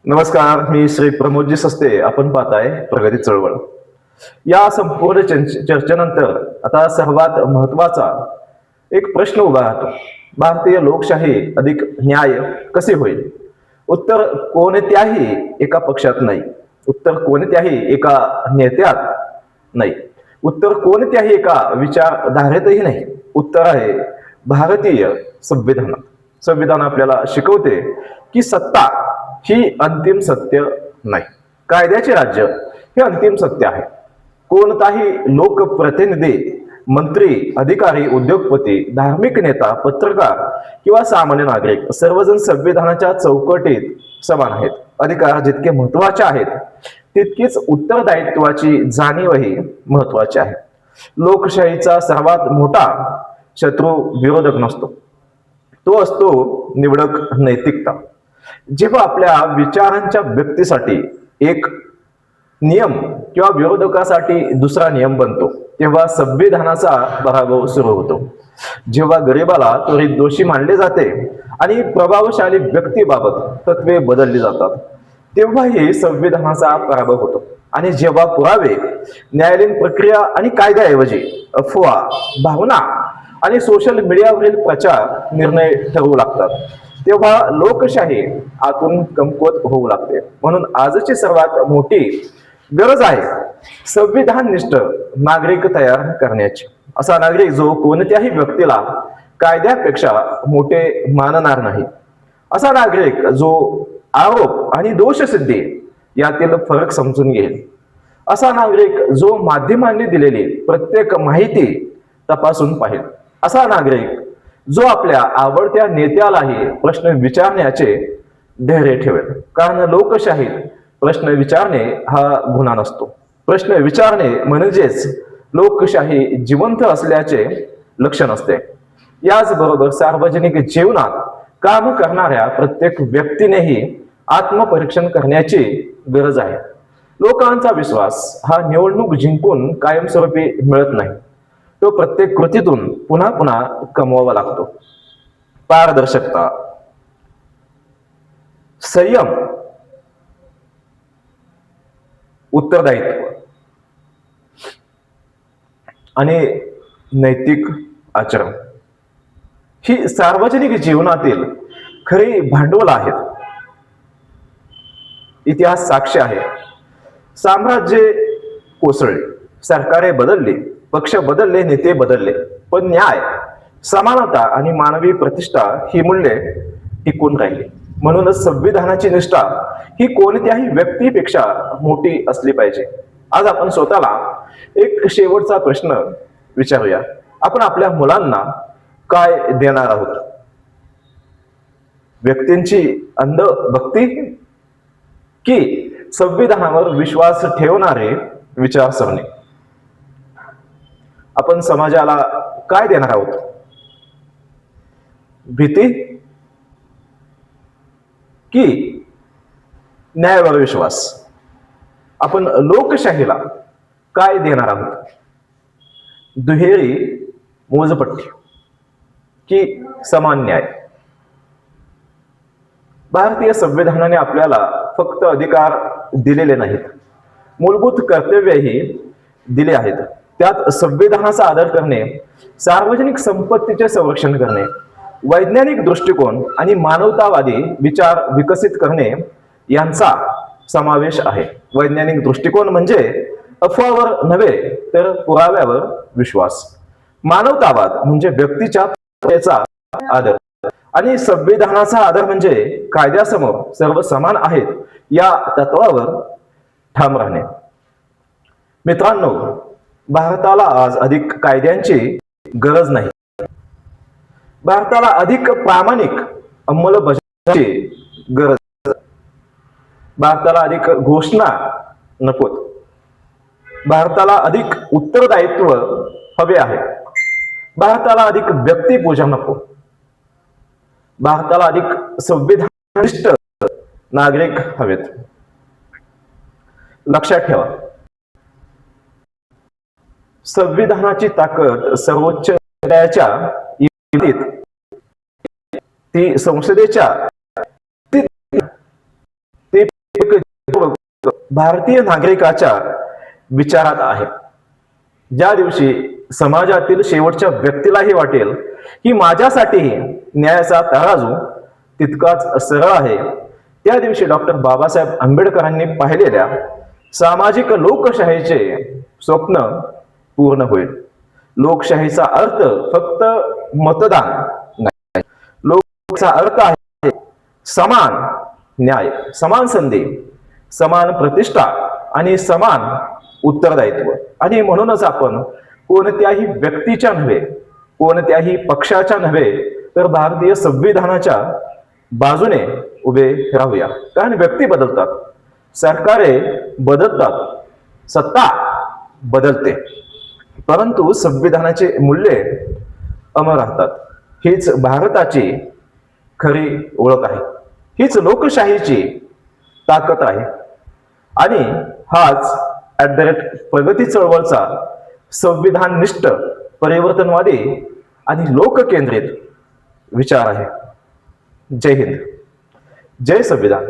नमस्कार, मी श्री प्रमोदजी सस्ते. आपण पाहताय प्रगती चळवळ. या संपूर्ण चर्चेनंतर आता सर्वात महत्वाचा एक प्रश्न उभा राहतो. भारतीय लोकशाही अधिक न्याय कसे होईल? उत्तर कोणत्याही एका पक्षात नाही. उत्तर कोणत्याही एका नेत्यात नाही. उत्तर कोणत्याही एका विचारधारेतही नाही. उत्तर आहे भारतीय संविधानात. संविधान आपल्याला शिकवते की सत्ता ही अंतिम सत्य नाही. कायद्याचे राज्य हे अंतिम सत्य आहे. कोणताही लोकप्रतिनिधी, मंत्री, अधिकारी, उद्योगपती, धार्मिक नेता, पत्रकार किंवा सामान्य नागरिक सर्वजण संविधानाच्या चौकटीत समान आहेत. अधिकार जितके महत्वाचे आहेत तितकीच उत्तरदायित्वाची जाणीवही महत्वाची आहे. लोकशाहीचा सर्वात मोठा शत्रू विरोधक नसतो, तो असतो निवडक नैतिकता. जेव्हा आपल्या विचारांच्या व्यक्तीसाठी एक नियम किंवा विरोधकासाठी दुसरा नियम बनतो तेव्हा संविधानाचा पराभव सुरू होतो. जेव्हा गरिबाला त्वरित दोषी मानले जाते आणि प्रभावशाली व्यक्तीबाबत तत्वे बदलली जातात तेव्हाही संविधानाचा पराभव होतो. आणि जेव्हा पुरावे, न्यायालयीन प्रक्रिया आणि कायद्याऐवजी अफवा, भावना आणि सोशल मीडियावरील प्रचार निर्णय ठरवू लागतात तेव्हा लोकशाही आतून कमकुवत होऊ लागते. म्हणून आजची सर्वात मोठी गरज आहे संविधाननिष्ठ नागरिक तयार करण्याची. असा नागरिक जो कोणत्याही व्यक्तीला कायद्यापेक्षा मोठे मानणार नाही. असा नागरिक जो आरोप आणि दोषसिद्धी यातील फरक समजून घेईल. असा नागरिक जो माध्यमांनी दिलेली प्रत्येक माहिती तपासून पाहिल. असा नागरिक जो आपल्या आवडत्या नेत्यालाही प्रश्न विचारण्याचे धैर्य ठेवेल. कारण लोकशाहीत प्रश्न विचारणे हा गुन्हा नसतो. प्रश्न विचारणे म्हणजेच लोकशाही जिवंत असल्याचे लक्षण असते. याचबरोबर सार्वजनिक जीवनात काम करणाऱ्या प्रत्येक व्यक्तीनेही आत्मपरीक्षण करण्याची गरज आहे. लोकांचा विश्वास हा निवडणूक जिंकून कायमस्वरूपी मिळत नाही. तो प्रत्येक कृतीतून पुन्हा पुन्हा कमवावा लागतो. पारदर्शकता, संयम, उत्तरदायित्व आणि नैतिक आचरण ही सार्वजनिक जीवनातील खरी भांडवल आहेत. इतिहास साक्ष आहे. साम्राज्ये कोसळली, सरकारे बदलली, पक्ष बदलले, नेते बदलले, पण न्याय, समानता आणि मानवी प्रतिष्ठा ही मूल्ये टिकून राहिली. म्हणूनच संविधानाची निष्ठा ही कोणत्याही व्यक्तीपेक्षा मोठी असली पाहिजे. आज आपण स्वतःला एक शेवटचा प्रश्न विचारूया. आपण आपल्या मुलांना काय देणार आहोत? व्यक्तींची अंधभक्ती की संविधानावर विश्वास ठेवणारे विचारसरणी? आपण समाजाला काय देणार आहोत? भीती की न्यायावर विश्वास? आपण लोकशाहीला काय देणार आहोत? दुहेरी मोजपट्टी की समान न्याय? भारतीय संविधानाने आपल्याला फक्त अधिकार दिलेले नाहीत, मूलभूत कर्तव्यही दिले आहेत. त्यात संविधानाचा आदर करणे, सार्वजनिक संपत्तीचे संरक्षण करणे, वैज्ञानिक दृष्टिकोन आणि मानवतावादी विचार विकसित करणे यांचा समावेश आहे. वैज्ञानिक दृष्टिकोन म्हणजे अफवावर नव्हे तर पुराव्यावर विश्वास. मानवतावाद म्हणजे व्यक्तीच्या आदर आणि संविधानाचा आदर म्हणजे कायद्यासमोर सर्व समान आहेत या तत्वावर ठाम राहणे. मित्रांनो, भारताला आज अधिक कायद्यांची गरज नाही. भारताला अधिक प्रामाणिक अंमलबजावणीची गरज. भारताला अधिक घोषणा नकोत. भारताला अधिक उत्तरदायित्व हवे आहे. भारताला अधिक व्यक्तिपूजा नको. भारताला अधिक संविधानिष्ठ नागरिक हवेत. लक्षात ठेवा, संविधानाची ताकद सर्वोच्च न्यायालयाच्या इमारतीत, ती संसदेच्या भारतीय नागरिकाच्या विचारात आहे. ज्या दिवशी समाजातील शेवटच्या व्यक्तीलाही वाटेल की माझ्यासाठीही न्यायाचा तराजू तितकाच सरळ आहे, त्या दिवशी डॉक्टर बाबासाहेब आंबेडकरांनी पाहिलेल्या सामाजिक लोकशाहीचे स्वप्न पूर्ण होईल. लोकशाहीचा अर्थ फक्त मतदान नाही. लोकशाहीचा अर्थ आहे समान न्याय, समान संधी, समान प्रतिष्ठा आणि समान उत्तरदायित्व. आणि म्हणूनच आपण कोणत्याही व्यक्तीच्या नव्हे, कोणत्याही पक्षाच्या नव्हे, तर भारतीय संविधानाच्या बाजूने उभे राहूया. कारण व्यक्ती बदलतात, सरकारे बदलतात, सत्ता बदलते, परंतु संविधानाचे मूल्ये अमर राहतात. हीच भारताची खरी ओळख आहे, हीच लोकशाहीची ताकद आहे. आणि हाच प्रगती चळवळचा संविधाननिष्ठ, परिवर्तनवादी आणि लोककेंद्रित विचार आहे. जय हिंद, जय संविधान.